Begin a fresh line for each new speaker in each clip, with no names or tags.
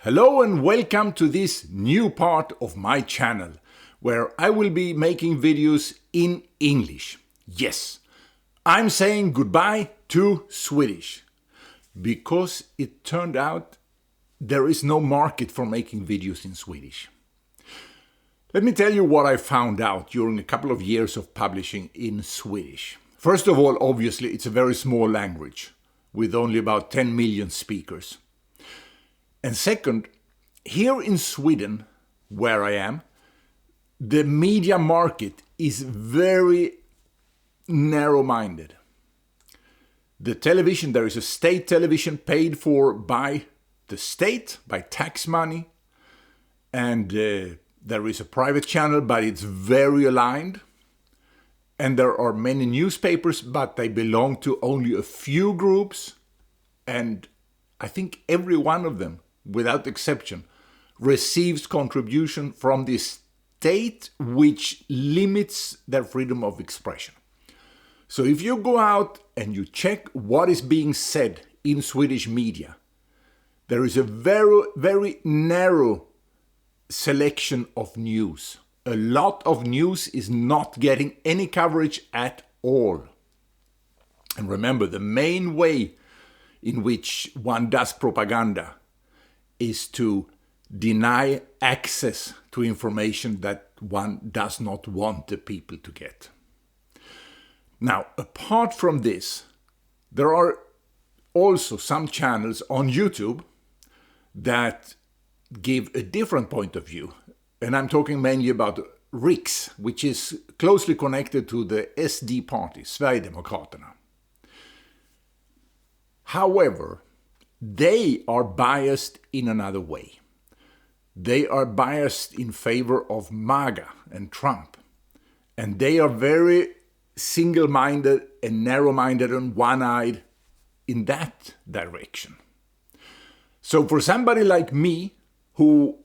Hello and welcome to this new part of my channel, where I will be making videos in English. Yes, I'm saying goodbye to Swedish, because it turned out there is no market for making videos in Swedish. Let me tell you what I found out during a couple of years of publishing in Swedish. First of all, obviously, it's a very small language, with only about 10 million speakers. And second, here in Sweden, where I am, the media market is very narrow-minded. The television, there is a state television paid for by the state, by tax money, and there is a private channel, but it's very aligned. And there are many newspapers, but they belong to only a few groups, and I think every one of them, without exception, receives contribution from the state, which limits their freedom of expression. So if you go out and you check what is being said in Swedish media, there is a very, very narrow selection of news. A lot of news is not getting any coverage at all. And remember, the main way in which one does propaganda is to deny access to information that one does not want the people to get. Now, apart from this, there are also some channels on YouTube that give a different point of view. And I'm talking mainly about Riks, which is closely connected to the SD party, Sverigedemokraterna. However, they are biased in another way. They are biased in favor of MAGA and Trump. And they are very single-minded and narrow-minded and one-eyed in that direction. So for somebody like me, who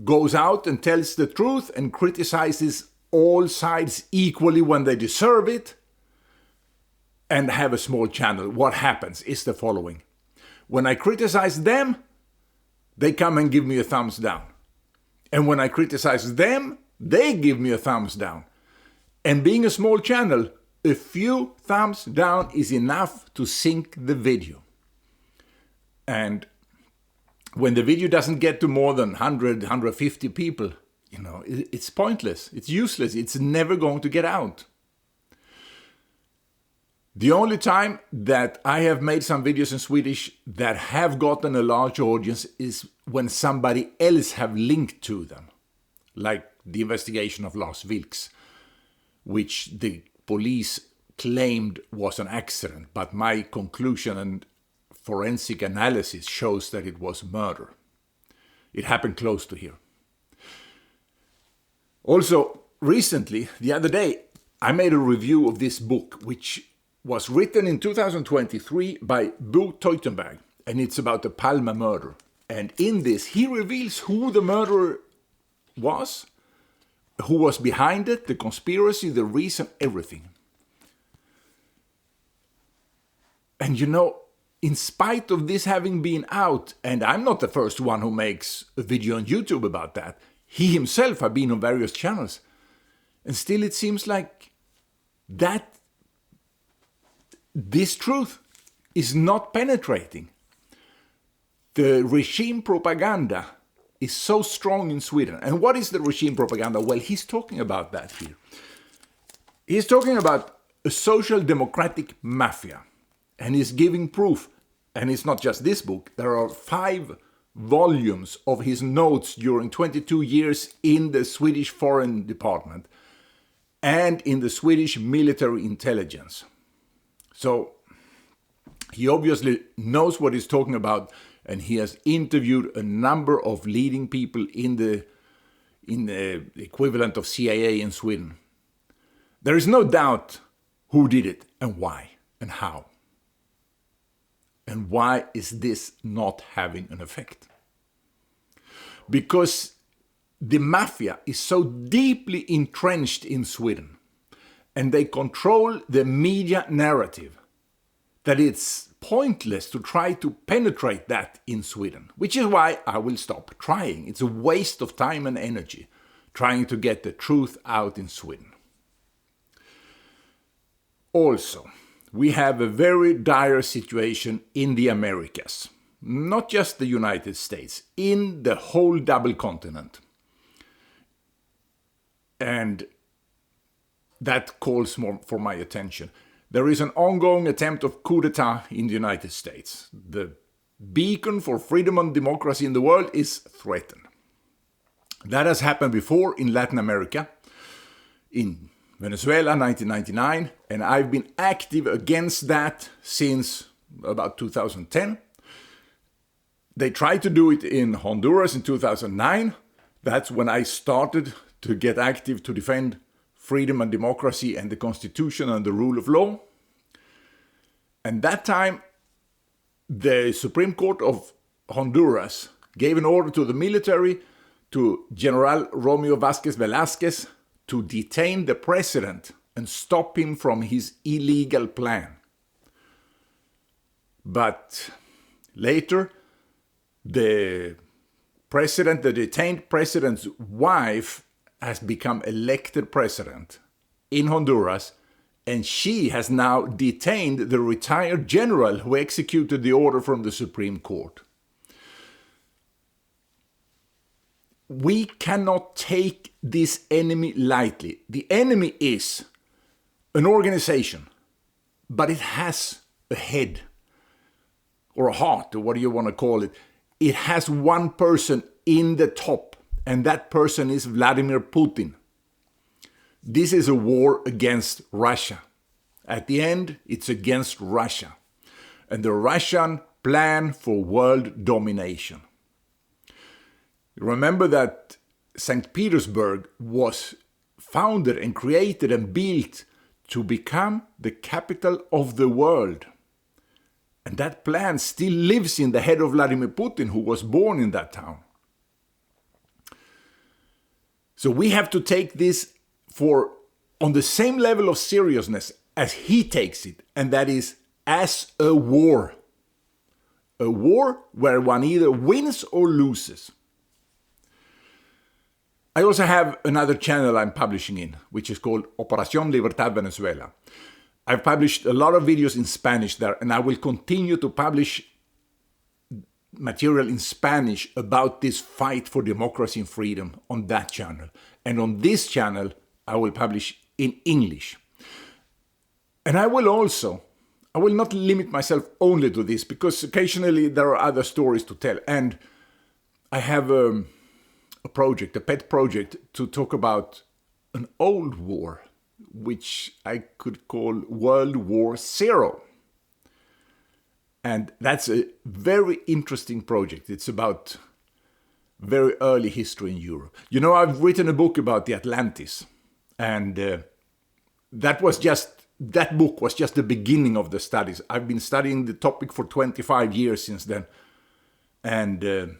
goes out and tells the truth and criticizes all sides equally when they deserve it, and have a small channel, what happens is the following. When I criticize them, they come and give me a thumbs down. And when I criticize them, they give me a thumbs down. And being a small channel, a few thumbs down is enough to sink the video. And when the video doesn't get to more than 100, 150 people, it's pointless, it's useless, it's never going to get out. The only time that I have made some videos in Swedish that have gotten a large audience is when somebody else have linked to them. Like the investigation of Lars Vilks, which the police claimed was an accident, but my conclusion and forensic analysis shows that it was murder. It happened close to here. Also, recently, the other day, I made a review of this book, which was written in 2023 by Bo Teutenberg, and it's about the Palme murder. And in this, he reveals who the murderer was, who was behind it, the conspiracy, the reason, everything. And in spite of this having been out, and I'm not the first one who makes a video on YouTube about that, he himself has been on various channels, and still it seems like this truth is not penetrating. The regime propaganda is so strong in Sweden. And what is the regime propaganda? Well, he's talking about that here. He's talking about a social democratic mafia. And he's giving proof. And it's not just this book. There are 5 volumes of his notes during 22 years in the Swedish Foreign Department and in the Swedish military intelligence. So he obviously knows what he's talking about, and he has interviewed a number of leading people in the equivalent of CIA in Sweden. There is no doubt who did it and why and how. And why is this not having an effect? Because the mafia is so deeply entrenched in Sweden, and they control the media narrative that it's pointless to try to penetrate that in Sweden, which is why I will stop trying. It's a waste of time and energy trying to get the truth out in Sweden. Also, we have a very dire situation in the Americas, not just the United States, in the whole double continent. And that calls more for my attention. There is an ongoing attempt of coup d'etat in the United States. The beacon for freedom and democracy in the world is threatened. That has happened before in Latin America, in Venezuela 1999, and I've been active against that since about 2010. They tried to do it in Honduras in 2009. That's when I started to get active to defend freedom and democracy and the Constitution and the rule of law. And that time, the Supreme Court of Honduras gave an order to the military, to General Romeo Vázquez Velázquez, to detain the president and stop him from his illegal plan. But later, the detained president's wife has become elected president in Honduras, and she has now detained the retired general who executed the order from the Supreme Court. We cannot take this enemy lightly. The enemy is an organization, but it has a head, or a heart, or what do you want to call it. It has one person in the top, and that person is Vladimir Putin. This is a war against Russia. At the end, it's against Russia and the Russian plan for world domination. Remember that St. Petersburg was founded and created and built to become the capital of the world. And that plan still lives in the head of Vladimir Putin, who was born in that town. So we have to take this on the same level of seriousness as he takes it, and that is as a war. A war where one either wins or loses. I also have another channel I'm publishing in, which is called Operación Libertad Venezuela. I've published a lot of videos in Spanish there, and I will continue to publish material in Spanish about this fight for democracy and freedom on that channel. And on this channel, I will publish in English. And I will not limit myself only to this, because occasionally there are other stories to tell. And I have a pet project, to talk about an old war, which I could call World War Zero. And that's a very interesting project. It's about very early history in Europe. You know, I've written a book about the Atlantis, and that book was just the beginning of the studies. I've been studying the topic for 25 years since then, and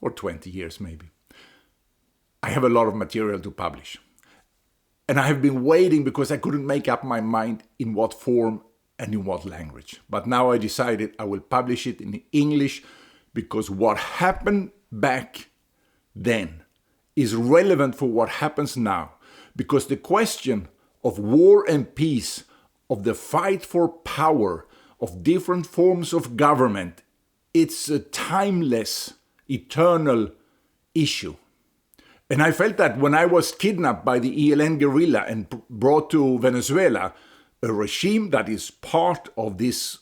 or 20 years maybe. I have a lot of material to publish. And I have been waiting because I couldn't make up my mind in what form and in what language. But now I decided I will publish it in English, because what happened back then is relevant for what happens now. Because the question of war and peace, of the fight for power, of different forms of government, it's a timeless, eternal issue. And I felt that when I was kidnapped by the ELN guerrilla and brought to Venezuela, a regime that is part of this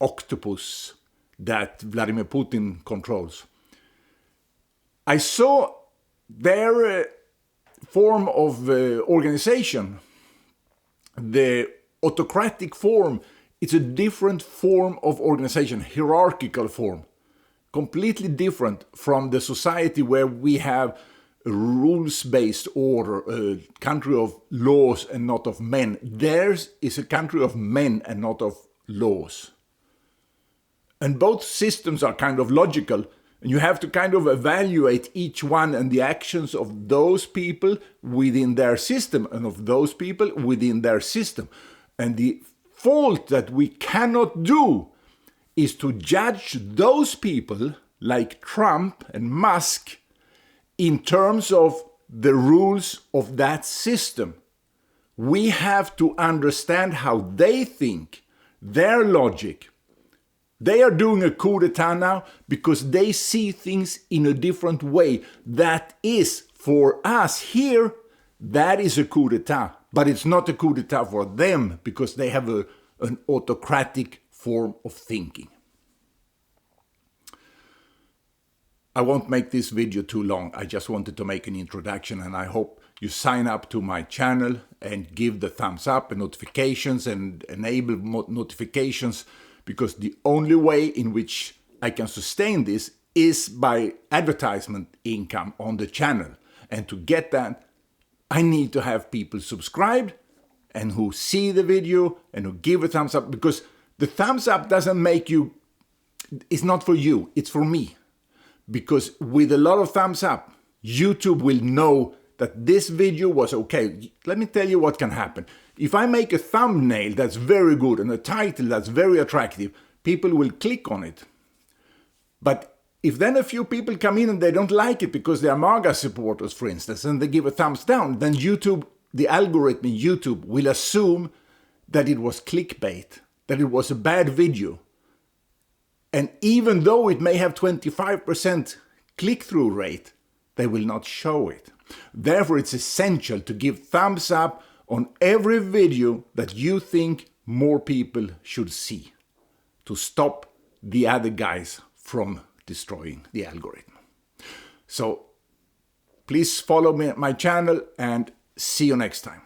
octopus that Vladimir Putin controls, I saw their form of organization, the autocratic form. It's a different form of organization, hierarchical form, completely different from the society where we have a rules-based order, a country of laws and not of men. Theirs is a country of men and not of laws. And both systems are kind of logical, and you have to kind of evaluate each one and the actions of those people within their system and of those people within their system. And the fault that we cannot do is to judge those people like Trump and Musk in terms of the rules of that system. We have to understand how they think, their logic. They are doing a coup d'etat now because they see things in a different way. That is, for us here, that is a coup d'etat. But it's not a coup d'etat for them because they have an autocratic form of thinking. I won't make this video too long. I just wanted to make an introduction, and I hope you sign up to my channel and give the thumbs up and notifications and enable notifications, because the only way in which I can sustain this is by advertisement income on the channel. And to get that, I need to have people subscribed and who see the video and who give a thumbs up, because the thumbs up doesn't make you, it's not for you, it's for me. Because with a lot of thumbs up, YouTube will know that this video was okay. Let me tell you what can happen. If I make a thumbnail that's very good and a title that's very attractive, people will click on it. But if then a few people come in and they don't like it because they are MAGA supporters, for instance, and they give a thumbs down, then YouTube, the algorithm in YouTube, will assume that it was clickbait, that it was a bad video. And even though it may have 25% click-through rate, they will not show it. Therefore, it's essential to give thumbs up on every video that you think more people should see, to stop the other guys from destroying the algorithm. So please follow my channel and see you next time.